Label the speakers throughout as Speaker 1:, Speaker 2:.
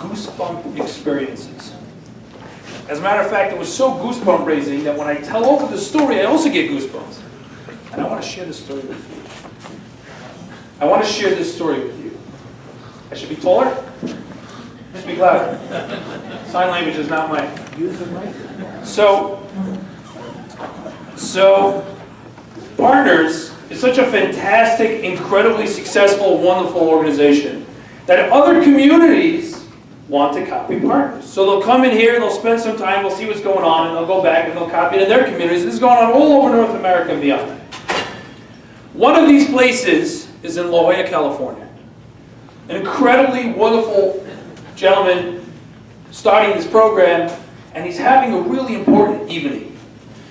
Speaker 1: goosebump experiences. As a matter of fact, it was so goosebump raising that when I tell over the story, I also get goosebumps. And I want to share this story with you. I want to share this story with you. I should be taller? Speak louder. Sign language is not my So Partners is such a fantastic, incredibly successful, wonderful organization that other communities want to copy Partners. So they'll come in here, they'll spend some time, they'll see what's going on, and they'll go back and they'll copy it in their communities. This is going on all over North America and beyond. One of these places is in La Jolla, California. An incredibly wonderful gentleman starting this program, and he's having a really important evening.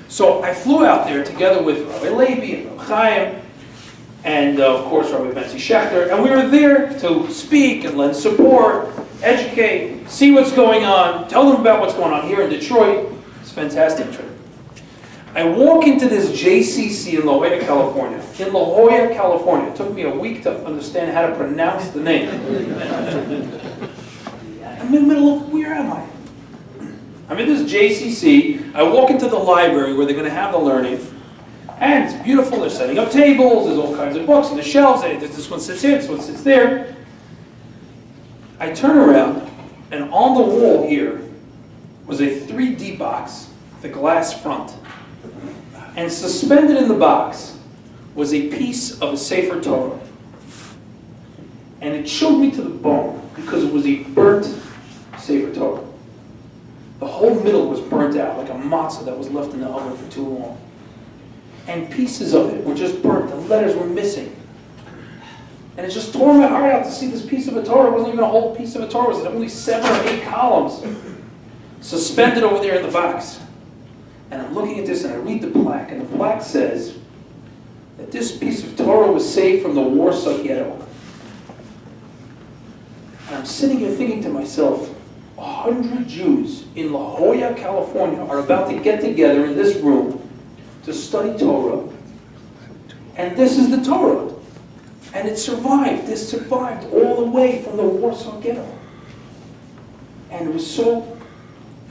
Speaker 1: So I flew out there together with Rabbi Levi and Rabbi Chaim, and of course Rabbi Betsy Schechter, and we were there to speak and lend support, educate, see what's going on, tell them about what's going on here in Detroit. It's a fantastic trip. I walk into this JCC in La Jolla, California. In La Jolla, California. It took me a week to understand how to pronounce the name. I'm in the middle of, where am I? I'm in this JCC. I walk into the library where they're going to have the learning. And it's beautiful. They're setting up tables. There's all kinds of books on the shelves. This one sits here. This one sits there. I turn around, and on the wall here was a 3D box with a glass front. And suspended in the box was a piece of a Sefer Torah. And it chilled me to the bone because it was a burnt Sefer Torah. The whole middle was burnt out like a matzah that was left in the oven for too long. And pieces of it were just burnt. The letters were missing. And it just tore my heart out to see this piece of a Torah. It wasn't even a whole piece of a Torah. It was only 7 or 8 columns suspended over there in the box. And I'm looking at this and I read the plaque. And the plaque says that this piece of Torah was saved from the Warsaw Ghetto. And I'm sitting here thinking to myself, 100 Jews in La Jolla, California are about to get together in this room to study Torah. And this is the Torah. And it survived. This survived all the way from the Warsaw Ghetto. And it was so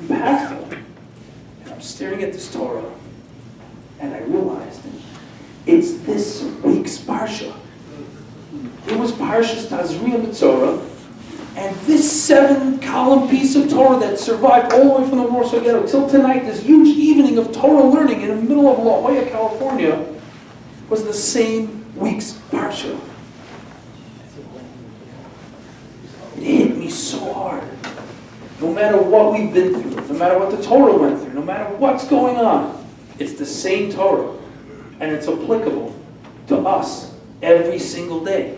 Speaker 1: impactful. And I'm staring at this Torah, and I realized it's this week's Parsha. It was Parshat Tazria Mitzorah, and this 7-column piece of Torah that survived all the way from the Warsaw Ghetto till tonight, this huge evening of Torah learning in the middle of La Jolla, California, was the same week's Parsha. It hit me so hard. No matter what we've been through, no matter what the Torah went through, no matter what's going on, it's the same Torah. And it's applicable to us every single day.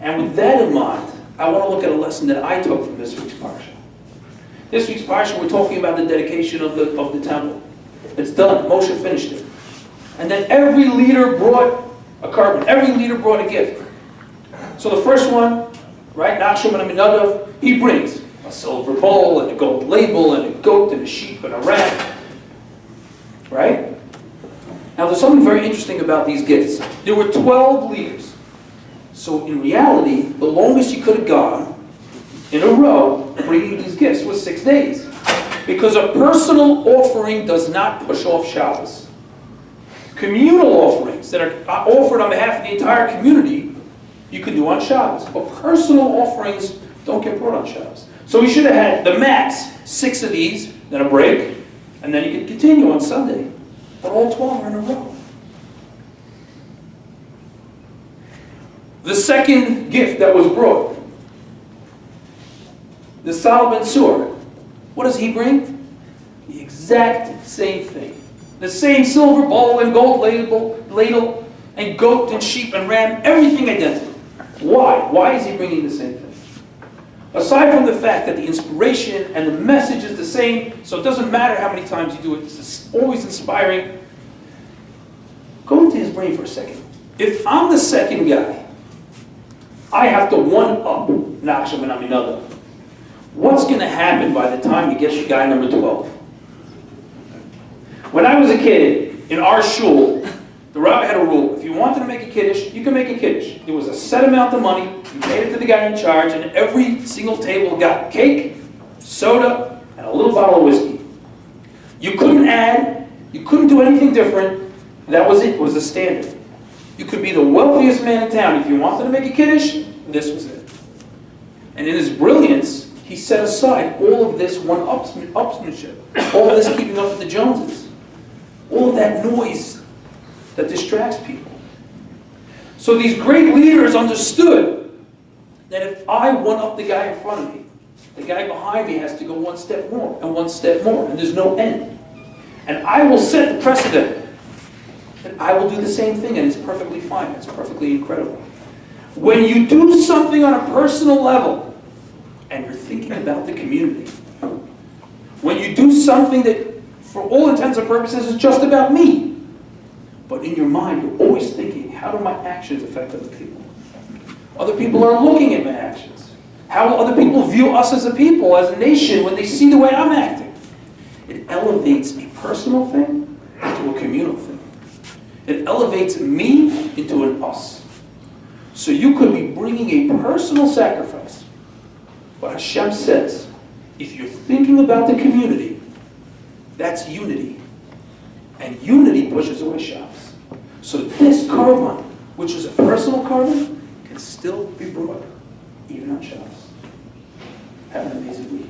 Speaker 1: And with that in mind, I want to look at a lesson that I took from this week's Parsha. This week's Parsha, we're talking about the dedication of the temple. It's done. Moshe finished it. And then every leader brought a carbon. Every leader brought a gift. So the first one, right, Naso and Aminadav, he brings a silver bowl and a gold label and a goat and a sheep and a ram. Right? Now there's something very interesting about these gifts. There were 12 leaders. So in reality, the longest you could have gone in a row bringing these gifts was 6 days. Because a personal offering does not push off Shabbos. Communal offerings that are offered on behalf of the entire community, you can do on Shabbos. But personal offerings don't get brought on Shabbos. So we should have had the max 6 of these, then a break, and then you could continue on Sunday. But all 12 are in a row. The second gift that was brought, the Solomon sword. What does he bring? The exact same thing. The same silver bowl and gold ladle and goat and sheep and ram, everything identical. Why? Why is he bringing the same thing? Aside from the fact that the inspiration and the message is the same, so it doesn't matter how many times you do it, it's always inspiring. Go into his brain for a second. If I'm the second guy, I have to one-up Nachshon and Aminadav. What's going to happen by the time you get to guy number 12? When I was a kid, in our shul, The rabbi had a rule. If you wanted to make a kiddush, you could make a kiddush. There was a set amount of money. You paid it to the guy in charge, and every single table got cake, soda, and a little bottle of whiskey. You couldn't add. You couldn't do anything different. That was it. It was the standard. You could be the wealthiest man in town. If you wanted to make a kiddush, this was it. And in his brilliance, he set aside all of this one-upsmanship, all of this keeping up with the Joneses, all of that noise that distracts people. So these great leaders understood that if I one-up the guy in front of me, the guy behind me has to go one step more, and one step more, and there's no end. And I will set the precedent. And I will do the same thing, and it's perfectly fine. It's perfectly incredible. When you do something on a personal level, and you're thinking about the community, when you do something that, for all intents and purposes, is just about me, but in your mind, you're always thinking, how do my actions affect other people? Other people are looking at my actions. How will other people view us as a people, as a nation, when they see the way I'm acting? It elevates a personal thing into a communal thing. It elevates me into an us. So you could be bringing a personal sacrifice. But Hashem says, if you're thinking about the community, that's unity. And unity pushes away Shabbos. So this korban, which is a personal korban, can still be brought, even on Shabbos. Have an amazing week.